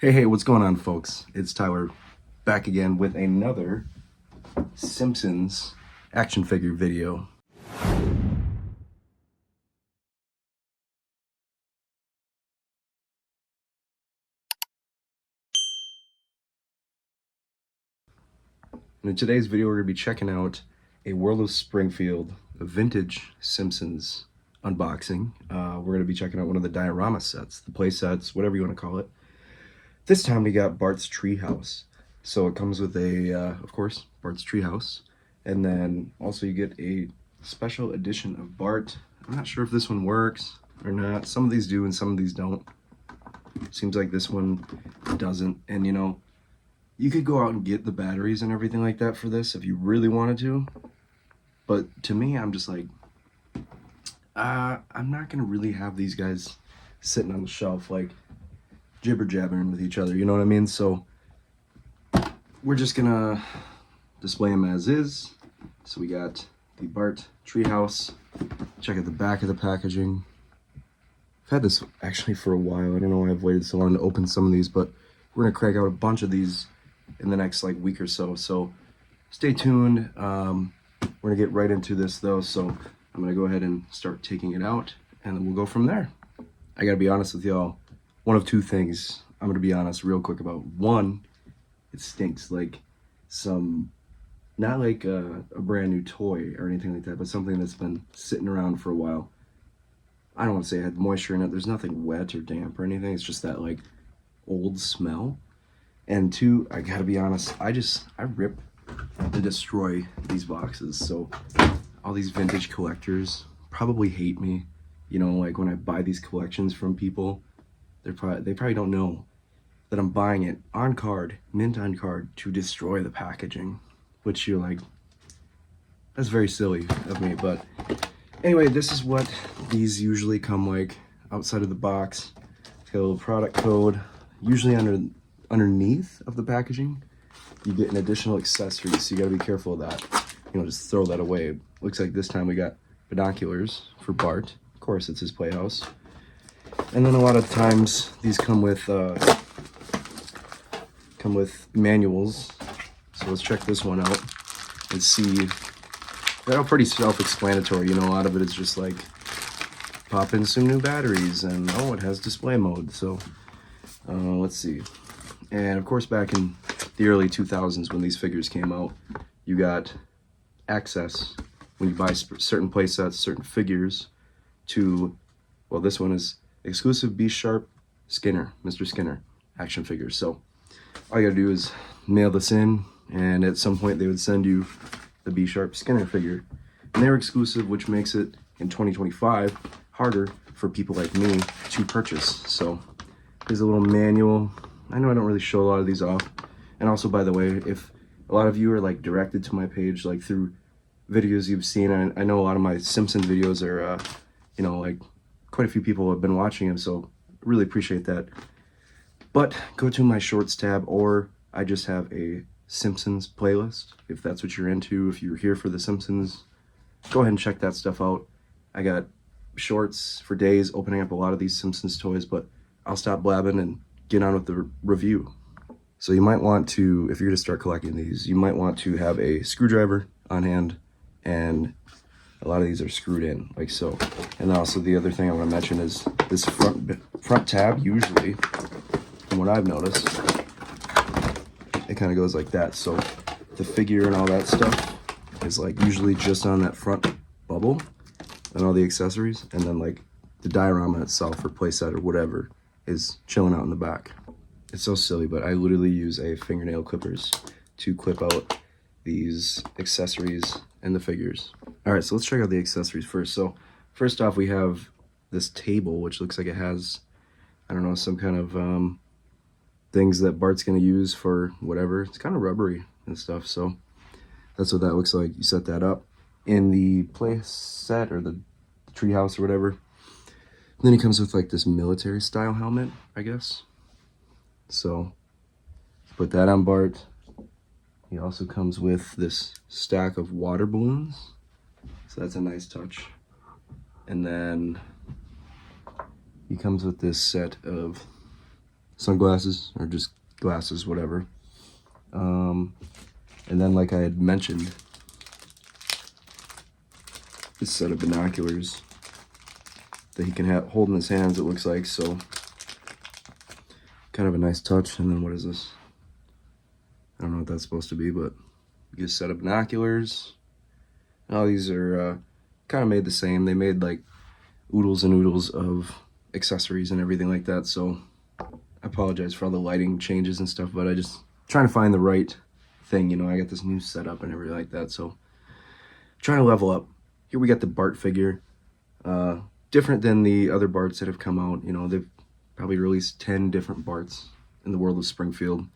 Hey, what's going on, folks? It's Tyler back again with another Simpsons action figure video. And in today's video, we're going to be checking out a World of Springfield, a vintage Simpsons unboxing. We're going to be checking out one of the diorama sets, the play sets, whatever you want to call it. This time we got Bart's Treehouse. So it comes with a, of course, Bart's Treehouse. And then also you get a special edition of Bart. I'm not sure if this one works or not. Some of these do and some of these don't. Seems like this one doesn't. And you know, you could go out and get the batteries and everything like that for this if you really wanted to. But to me, I'm just like, I'm not gonna really have these guys sitting on the shelf like jibber jabbering with each other, you know what I mean? So we're just gonna display them as is. So we got the Bart Treehouse. Check out the back of the packaging. I've had this actually for a while. I don't know why I've waited so long to open some of these, but we're gonna crack out a bunch of these in the next like week or so. So stay tuned. We're gonna get right into this though. So I'm gonna go ahead and start taking it out and then we'll go from there. I gotta be honest with y'all. One of two things I'm gonna be honest real quick about. One, it stinks like some, not like a brand new toy or anything like that, but something that's been sitting around for a while. I don't want to say it had moisture in it. There's nothing wet or damp or anything. It's just that like old smell. And two, I gotta be honest, I rip and destroy these boxes. So all these vintage collectors probably hate me. You know, like when I buy these collections from people, they probably don't know that I'm buying it on card, mint on card, to destroy the packaging. Which you're like, that's very silly of me. But anyway, this is what these usually come like outside of the box. It's got a little product code. Usually underneath of the packaging, you get an additional accessory, so you gotta be careful of that. You know, just throw that away. Looks like this time we got binoculars for Bart. Of course, it's his playhouse. And then a lot of times these come with manuals. So let's check this one out and see. They're all pretty self-explanatory. You know, a lot of it is just like pop in some new batteries and oh, it has display mode. So let's see. And of course, back in the early 2000s when these figures came out, you got access when you buy certain play sets, certain figures to, well, this one is exclusive B Sharp Skinner, Mr. Skinner action figures. So all you gotta do is mail this in, and at some point they would send you the B Sharp Skinner figure. And they're exclusive, which makes it in 2025 harder for people like me to purchase. So here's a little manual. I know I don't really show a lot of these off. And also, by the way, if a lot of you are like directed to my page like through videos you've seen, I know a lot of my Simpsons videos are, you know, like quite a few people have been watching them, so really appreciate that. But go to my shorts tab, or I just have a Simpsons playlist. If that's what you're into, if you're here for the Simpsons, go ahead and check that stuff out. I got shorts for days opening up a lot of these Simpsons toys, but I'll stop blabbing and get on with the review. So you might want to, if you're gonna start collecting these, you might want to have a screwdriver on hand, and a lot of these are screwed in like so. And also the other thing I want to mention is this front tab, usually from what I've noticed, it kind of goes like that. So the figure and all that stuff is like usually just on that front bubble and all the accessories, and then like the diorama itself or playset or whatever is chilling out in the back. It's so silly, but I literally use a fingernail clippers to clip out these accessories and the figures. All right, so let's check out the accessories first. So first off, we have this table, which looks like it has, I don't know, some kind of things that Bart's gonna use for whatever. It's kind of rubbery and stuff, so that's what that looks like. You set that up in the play set or the treehouse or whatever. And then it comes with like this military style helmet, I guess. So put that on Bart. He also comes with this stack of water balloons. So that's a nice touch. And then he comes with this set of sunglasses or just glasses, whatever. And then, like I had mentioned, this set of binoculars that he can hold in his hands, it looks like. So kind of a nice touch. And then what is this? I don't know what that's supposed to be, but you get a set of binoculars. All these are kind of made the same. They made like oodles and oodles of accessories and everything like that. So I apologize for all the lighting changes and stuff, but I just trying to find the right thing. You know, I got this new setup and everything like that. So trying to level up. Here we got the Bart figure. Different than the other Barts that have come out. You know, they've probably released 10 different Barts in the world of Springfield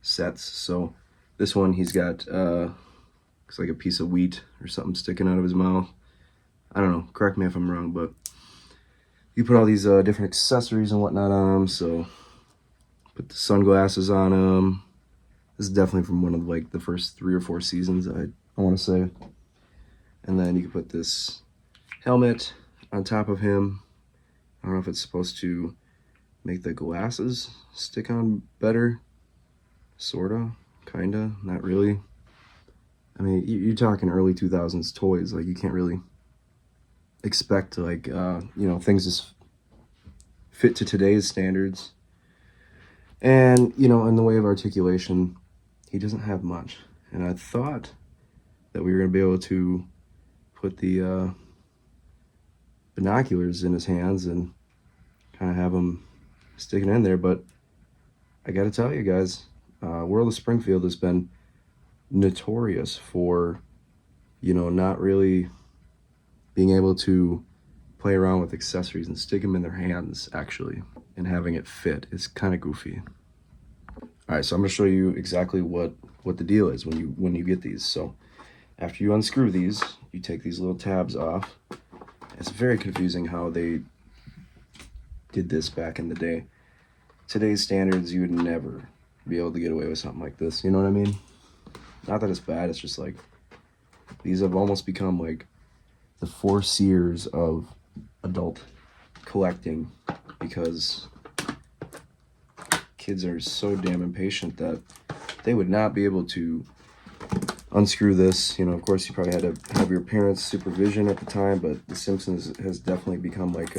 sets. So this one, he's got looks like a piece of wheat or something sticking out of his mouth. I don't know, correct me if I'm wrong, but you put all these different accessories and whatnot on him. So put the sunglasses on him. This is definitely from one of like the first 3 or 4 seasons, I want to say. And then you can put this helmet on top of him. I don't know if it's supposed to make the glasses stick on better. Sorta, kinda, not really. I mean, you're talking early 2000s toys. Like, you can't really expect like, you know, things just fit to today's standards. And, you know, in the way of articulation, he doesn't have much. And I thought that we were gonna be able to put the binoculars in his hands and kind of have him sticking in there, but I gotta tell you guys, World of Springfield has been notorious for, you know, not really being able to play around with accessories and stick them in their hands actually and having it fit. It's kind of goofy. All right, so I'm gonna show you exactly what the deal is when you get these. So after you unscrew these, you take these little tabs off. It's very confusing how they did this back in the day. Today's standards, you would never be able to get away with something like this. You know what I mean? Not that it's bad, it's just like, these have almost become like the foreseers of adult collecting, because kids are so damn impatient that they would not be able to unscrew this. You know, of course, you probably had to have your parents' supervision at the time, but The Simpsons has definitely become like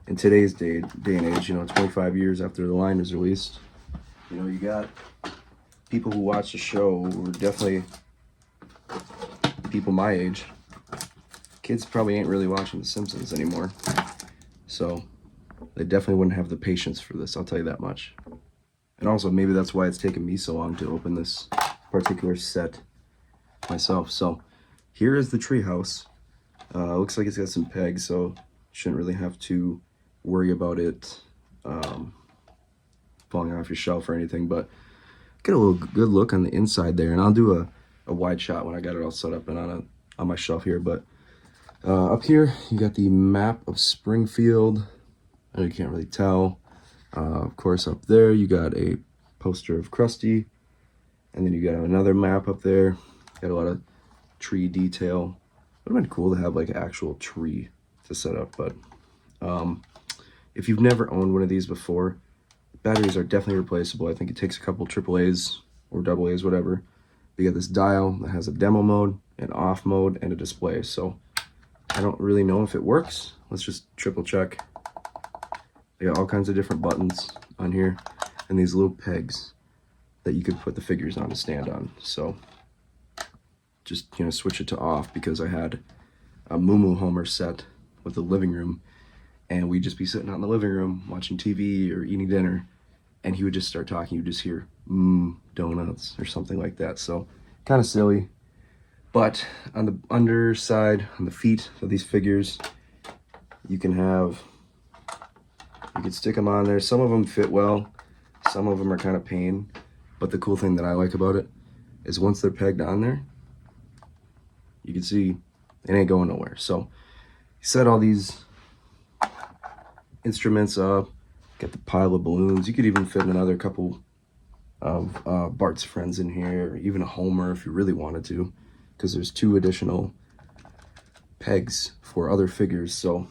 in today's day and age, you know, 25 years after the line was released, you know, you got people who watch the show who are definitely people my age. Kids probably ain't really watching The Simpsons anymore, so they definitely wouldn't have the patience for this, I'll tell you that much. And also, maybe that's why it's taken me so long to open this particular set myself. So here is the Treehouse. Looks like it's got some pegs, so shouldn't really have to worry about it falling off your shelf or anything, but get a little good look on the inside there. And I'll do a wide shot when I got it all set up and on my shelf here. But up here you got the map of Springfield. I know you can't really tell. Of course, up there you got a poster of Krusty, and then you got another map up there. Got a lot of tree detail. Would have been cool to have like an actual tree to set up, but if you've never owned one of these before, batteries are definitely replaceable. I think it takes a couple AAAs or AA's, whatever. You got this dial that has a demo mode, an off mode, and a display. So I don't really know if it works. Let's just triple check. They got all kinds of different buttons on here, and these little pegs that you could put the figures on to stand on. So just, you know, switch it to off, because I had a Moo Homer set with the living room, and we'd just be sitting out in the living room watching TV or eating dinner, and he would just start talking. You'd just hear donuts or something like that. So kind of silly. But on the underside, on the feet of these figures, you can stick them on there. Some of them fit well, some of them are kind of pain, but the cool thing that I like about it is once they're pegged on there, you can see it ain't going nowhere. So you set all these instruments up, get the pile of balloons. You could even fit another couple of Bart's friends in here, or even a Homer if you really wanted to, because there's 2 additional pegs for other figures. So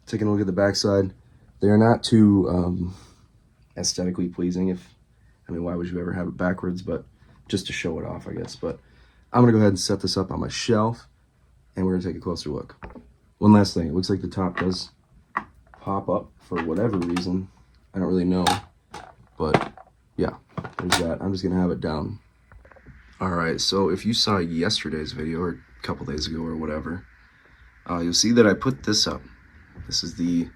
taking a look at the backside, They are not too aesthetically pleasing. I mean, why would you ever have it backwards? But just to show it off, I guess. But I'm gonna go ahead and set this up on my shelf, and we're gonna take a closer look. One last thing, it looks like the top does pop up for whatever reason. I don't really know, but yeah, there's that. I'm just gonna have it down. All right, so if you saw yesterday's video or a couple days ago or whatever, you'll see that I put this up. This is the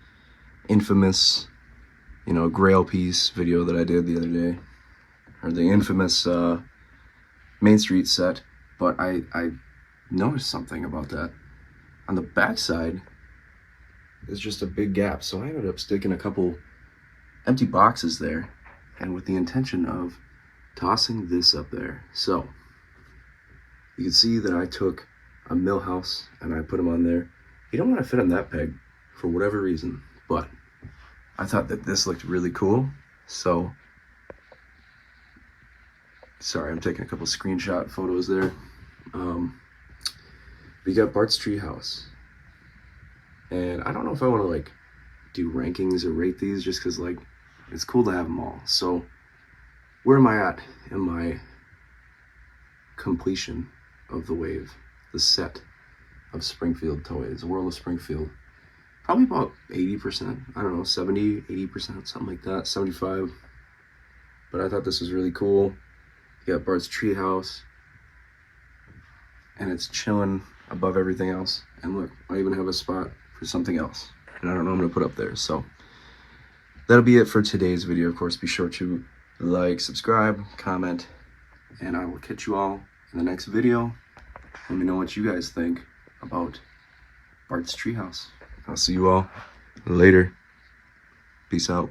infamous, grail piece video that I did the other day, or the infamous Main Street set. But I noticed something about that. On the back side, there's just a big gap, so I ended up sticking a couple empty boxes there, and with the intention of tossing this up there. So you can see that I took a mill house and I put them on there. You don't want to fit on that peg for whatever reason, but I thought that this looked really cool. So sorry, I'm taking a couple screenshot photos there. We got Bart's Treehouse, and I don't know if I want to like do rankings or rate these, just because like it's cool to have them all. So where am I at in my completion of the wave, the set of Springfield toys, the world of Springfield? Probably about 80%, I don't know, 70, 80%, something like that, 75. But I thought this was really cool. You got Bart's Treehouse, and it's chilling above everything else. And look, I even have a spot for something else, and I don't know what I'm gonna put up there. So that'll be it for today's video. Of course, be sure to like, subscribe, comment, and I will catch you all in the next video. Let me know what you guys think about Bart's Treehouse. I'll see you all later. Peace out.